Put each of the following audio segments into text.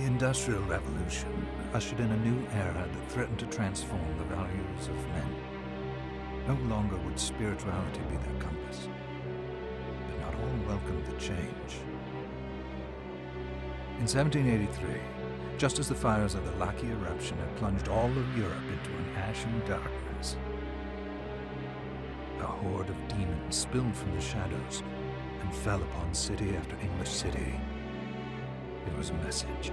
The Industrial Revolution ushered in a new era that threatened to transform the values of men. No longer would spirituality be their compass, but not all welcomed the change. In 1783, just as the fires of the Laki eruption had plunged all of Europe into an ashen darkness, a horde of demons spilled from the shadows and fell upon city after English city. It was a message.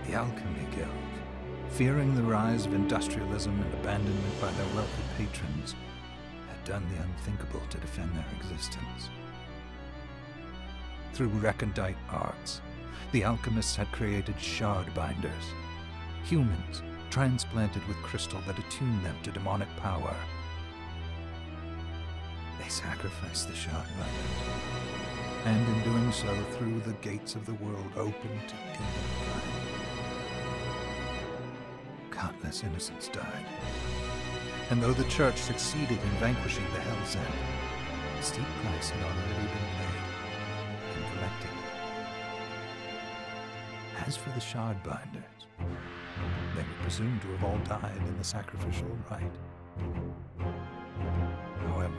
The Alchemy Guild, fearing the rise of industrialism and abandonment by their wealthy patrons, had done the unthinkable to defend their existence. Through recondite arts, the alchemists had created shard binders, humans transplanted with crystal that attuned them to demonic power. They sacrificed the shard binders, and in doing so threw the gates of the world open to demonkind. Countless innocents died, and though the Church succeeded in vanquishing the Hell's End, a steep price had already been paid and collected. As for the shard binders, they were presumed to have all died in the sacrificial rite. However,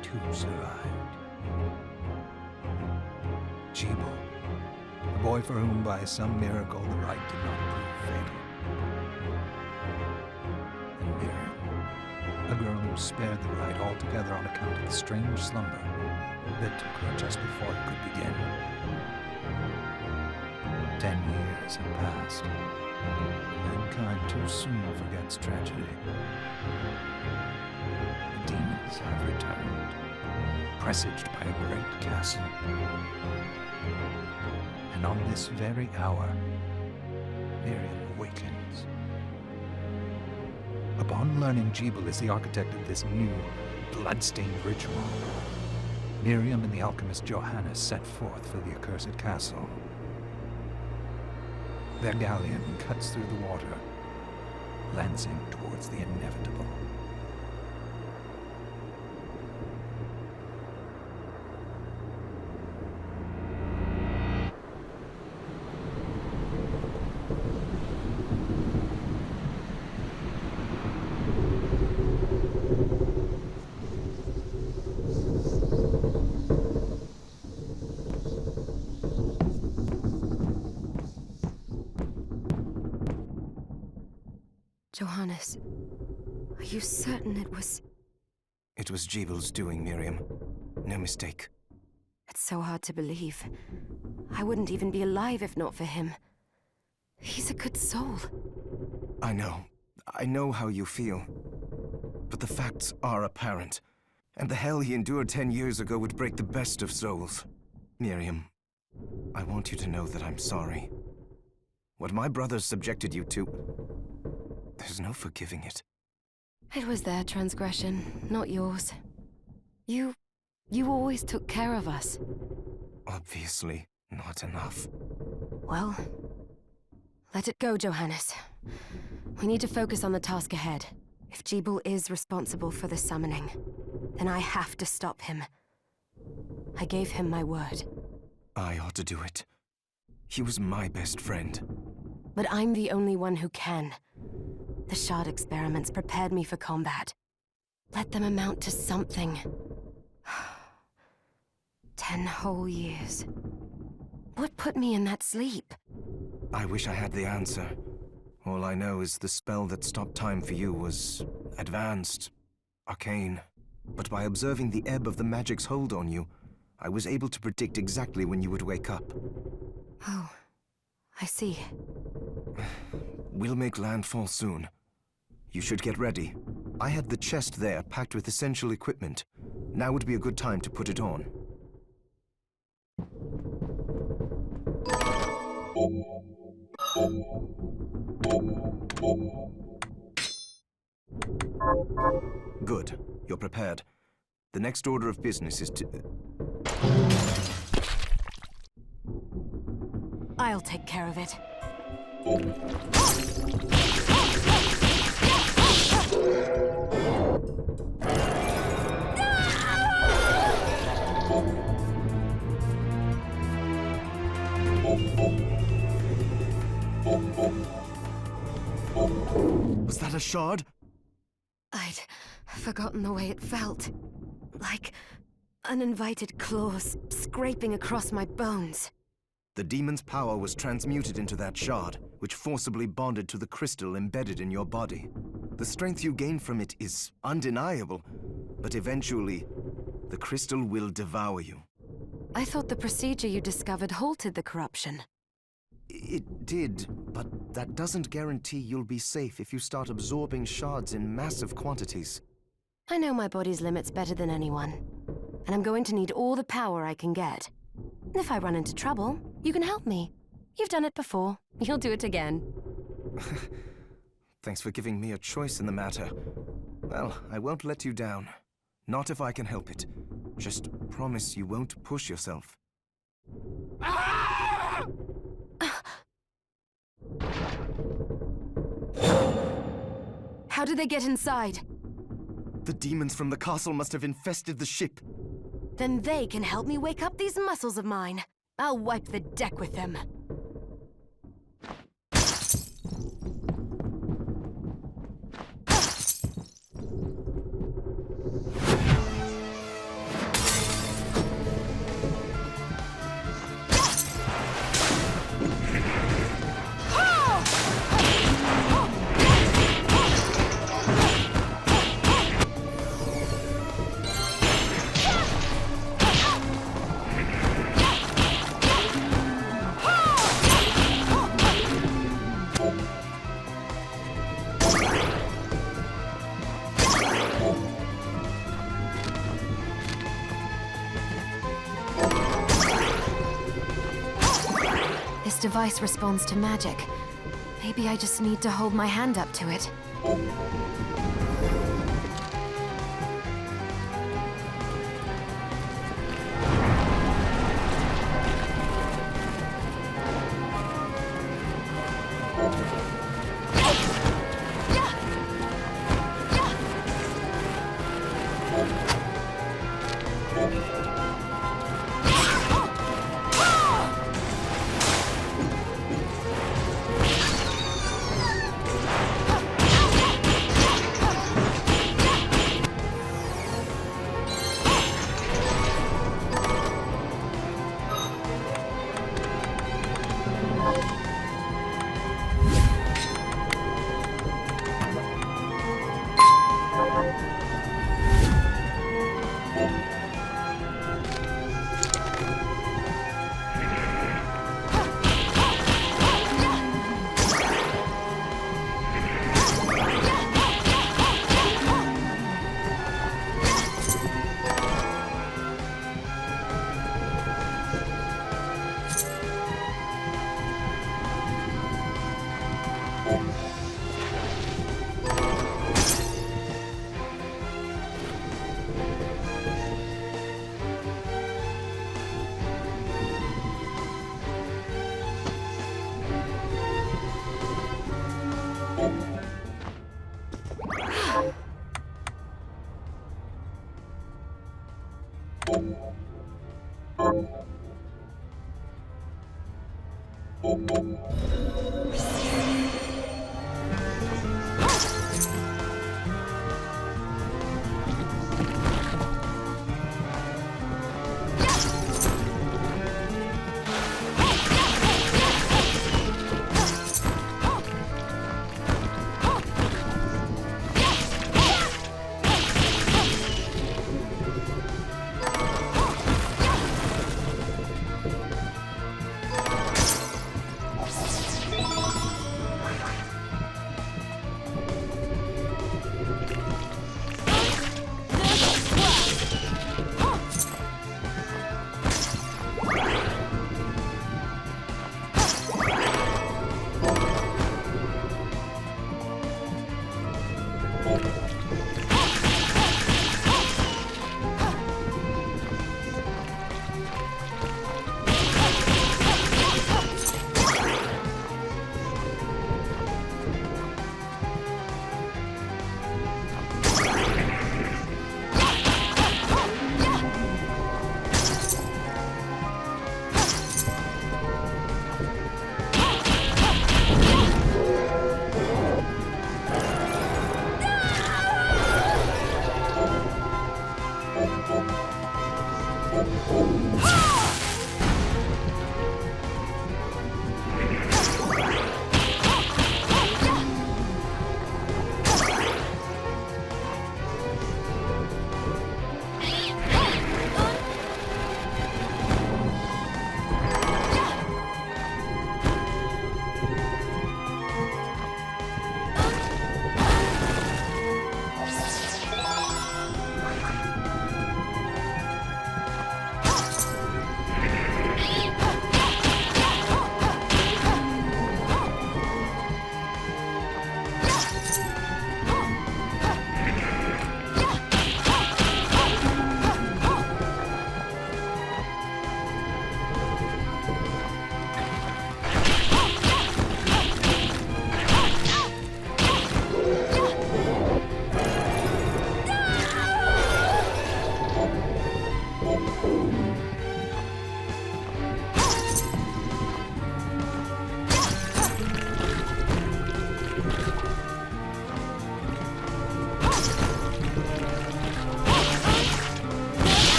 two survived. Jibo, a boy for whom by some miracle the rite did not prove fatal. And Miriam, a girl who spared the rite altogether on account of the strange slumber that took her just before it could begin. 10 years have passed. Mankind too soon forgets tragedy. The demons have returned, presaged by a great castle. And on this very hour, Miriam awakens. Upon learning Jebel is the architect of this new, bloodstained ritual, Miriam and the alchemist Johannes set forth for the accursed castle. Their galleon cuts through the water, lancing towards the inevitable. Johannes, are you certain it was... It was Jebel's doing, Miriam. No mistake. It's so hard to believe. I wouldn't even be alive if not for him. He's a good soul. I know. I know how you feel. But the facts are apparent. And the hell he endured 10 years ago would break the best of souls. Miriam, I want you to know that I'm sorry. What my brothers subjected you to... there's no forgiving it. It was their transgression, not yours. You always took care of us. Obviously, not enough. Well, let it go, Johannes. We need to focus on the task ahead. If Jebel is responsible for the summoning, then I have to stop him. I gave him my word. I ought to do it. He was my best friend. But I'm the only one who can. The shard experiments prepared me for combat. Let them amount to something. 10 whole years. What put me in that sleep? I wish I had the answer. All I know is the spell that stopped time for you was advanced, arcane. But by observing the ebb of the magic's hold on you, I was able to predict exactly when you would wake up. Oh, I see. We'll make landfall soon. You should get ready. I had the chest there packed with essential equipment. Now would be a good time to put it on. Good. You're prepared. The next order of business is to... I'll take care of it. Was that a shard? I'd forgotten the way it felt. Like uninvited claws scraping across my bones. The demon's power was transmuted into that shard, which forcibly bonded to the crystal embedded in your body. The strength you gain from it is undeniable, but eventually, the crystal will devour you. I thought the procedure you discovered halted the corruption. It did, but that doesn't guarantee you'll be safe if you start absorbing shards in massive quantities. I know my body's limits better than anyone, and I'm going to need all the power I can get. If I run into trouble, you can help me. You've done it before. You'll do it again. Thanks for giving me a choice in the matter. Well, I won't let you down. Not if I can help it. Just promise you won't push yourself. How did they get inside? The demons from the castle must have infested the ship. Then they can help me wake up these muscles of mine. I'll wipe the deck with them. This device responds to magic. Maybe I just need to hold my hand up to it.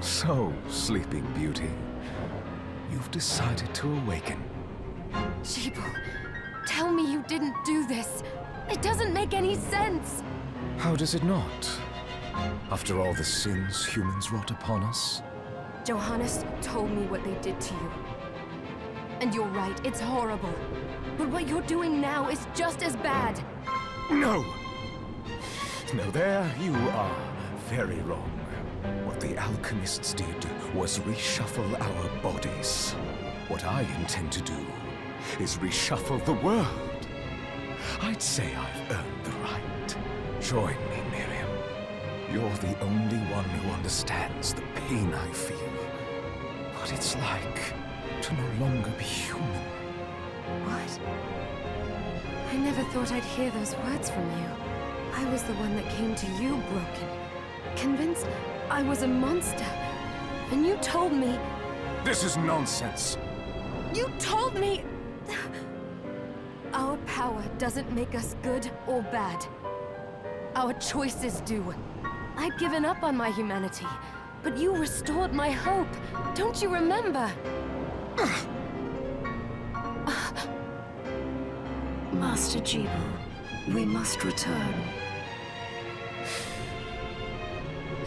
So, Sleeping Beauty, you've decided to awaken. Jibu, tell me you didn't do this. It doesn't make any sense. How does it not? After all the sins humans wrought upon us? Johannes told me what they did to you. And you're right, it's horrible. But what you're doing now is just as bad. No! No, there you are very wrong. What the alchemists did was reshuffle our bodies. What I intend to do is reshuffle the world. I'd say I've earned the right. Join me, Miriam. You're the only one who understands the pain I feel. What it's like to no longer be human. What? I never thought I'd hear those words from you. I was the one that came to you broken. Convinced I was a monster. And you told me... This is nonsense. You told me... Our power doesn't make us good or bad. Our choices do. I'd given up on my humanity, but you restored my hope. Don't you remember? Master Jibu, we must return.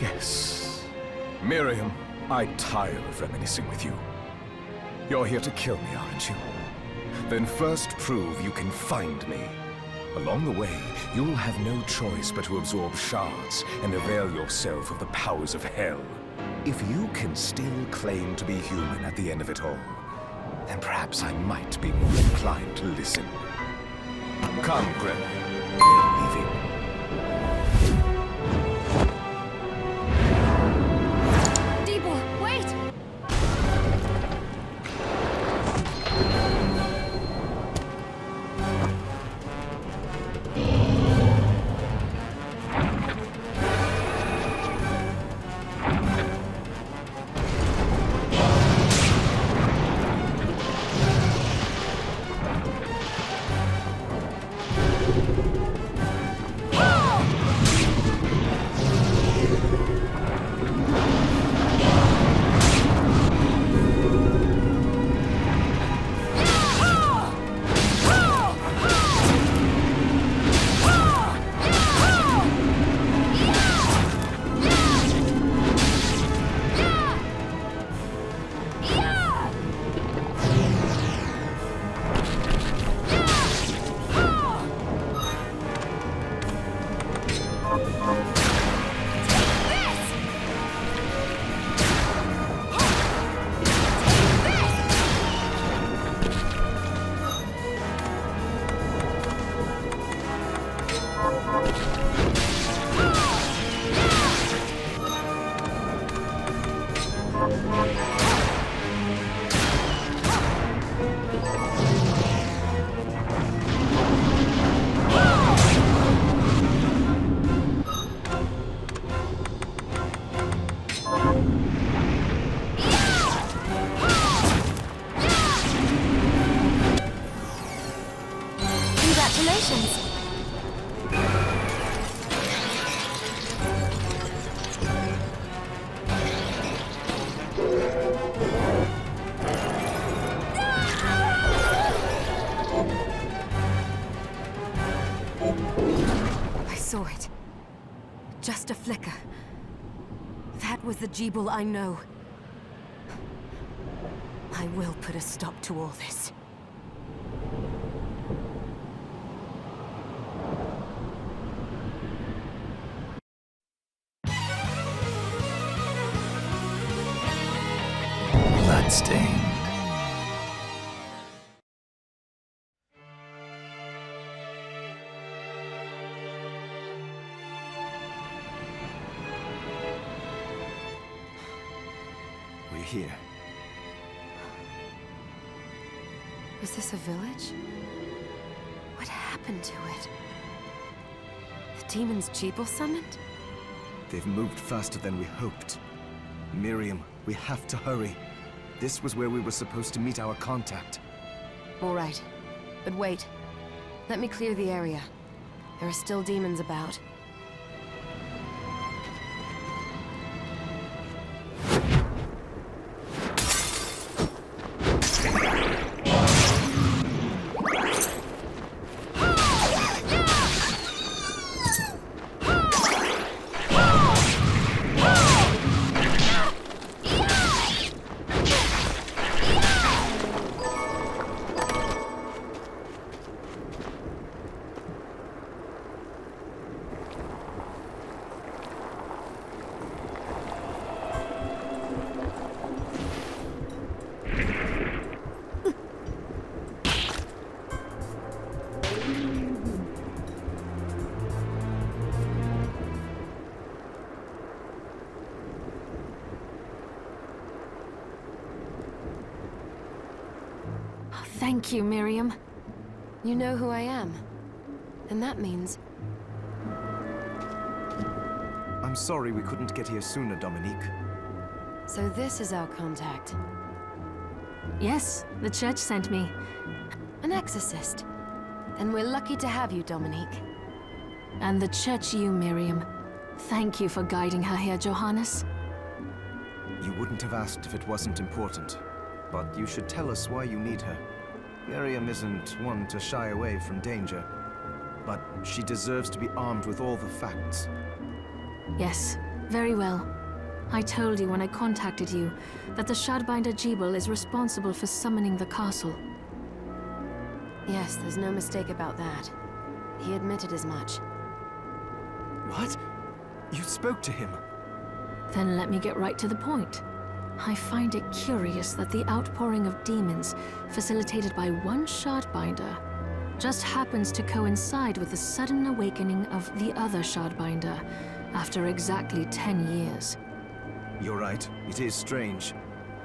Yes. Miriam, I tire of reminiscing with you. You're here to kill me, aren't you? Then first prove you can find me. Along the way, you'll have no choice but to absorb shards and avail yourself of the powers of hell. If you can still claim to be human at the end of it all, then perhaps I might be more inclined to listen. Come, Greg. We're leaving. directions. I saw it. Just a flicker. That was the Jeeble I know. I will put a stop to all this. Bloodstained. We're here. Was this a village? What happened to it? The demons Jeeble summoned? They've moved faster than we hoped. Miriam, we have to hurry. This was where we were supposed to meet our contact. All right. But wait. Let me clear the area. There are still demons about. Thank you, Miriam. You know who I am. And that means... I'm sorry we couldn't get here sooner, Dominique. So this is our contact. Yes, the church sent me. An exorcist. Then we're lucky to have you, Dominique. And the church you, Miriam. Thank you for guiding her here, Johannes. You wouldn't have asked if it wasn't important. But you should tell us why you need her. Miriam isn't one to shy away from danger. But she deserves to be armed with all the facts. Yes, very well. I told you when I contacted you that the Shardbinder Jeeble is responsible for summoning the castle. Yes, there's no mistake about that. He admitted as much. What? You spoke to him? Then let me get right to the point. I find it curious that the outpouring of demons, facilitated by one Shardbinder, just happens to coincide with the sudden awakening of the other Shardbinder, after exactly 10 years. You're right, it is strange.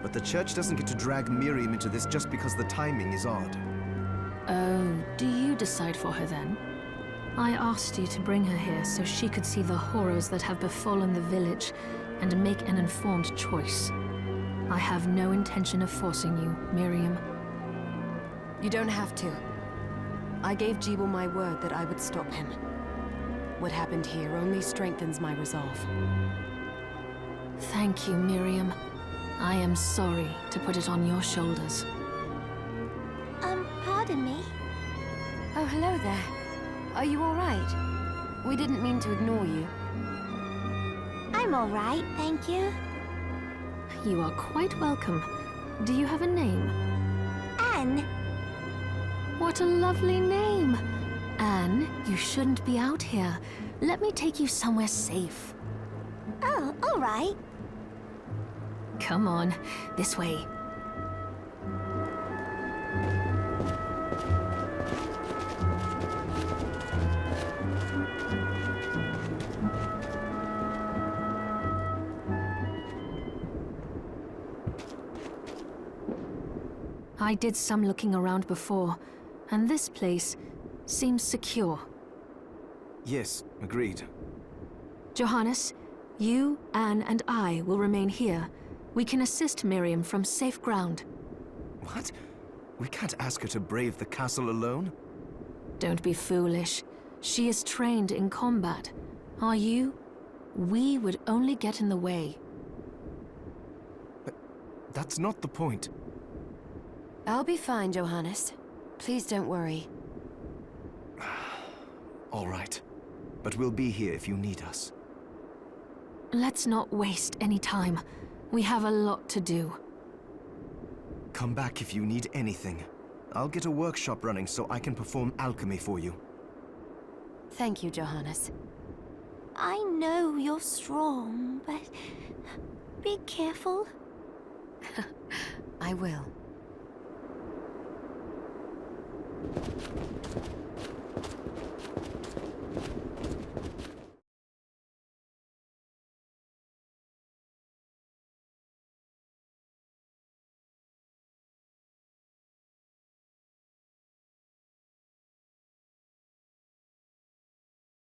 But the church doesn't get to drag Miriam into this just because the timing is odd. Oh, do you decide for her then? I asked you to bring her here so she could see the horrors that have befallen the village and make an informed choice. I have no intention of forcing you, Miriam. You don't have to. I gave Jeeble my word that I would stop him. What happened here only strengthens my resolve. Thank you, Miriam. I am sorry to put it on your shoulders. Pardon me? Oh, hello there. Are you all right? We didn't mean to ignore you. I'm all right, thank you. You are quite welcome. Do you have a name? Anne. What a lovely name! Anne, you shouldn't be out here. Let me take you somewhere safe. Oh, all right. Come on, this way. I did some looking around before, and this place seems secure. Yes, agreed. Johannes, you, Anne, and I will remain here. We can assist Miriam from safe ground. What? We can't ask her to brave the castle alone? Don't be foolish. She is trained in combat. Are you? We would only get in the way. That's not the point. I'll be fine, Johannes. Please don't worry. All right. But we'll be here if you need us. Let's not waste any time. We have a lot to do. Come back if you need anything. I'll get a workshop running so I can perform alchemy for you. Thank you, Johannes. I know you're strong, but be careful. I will.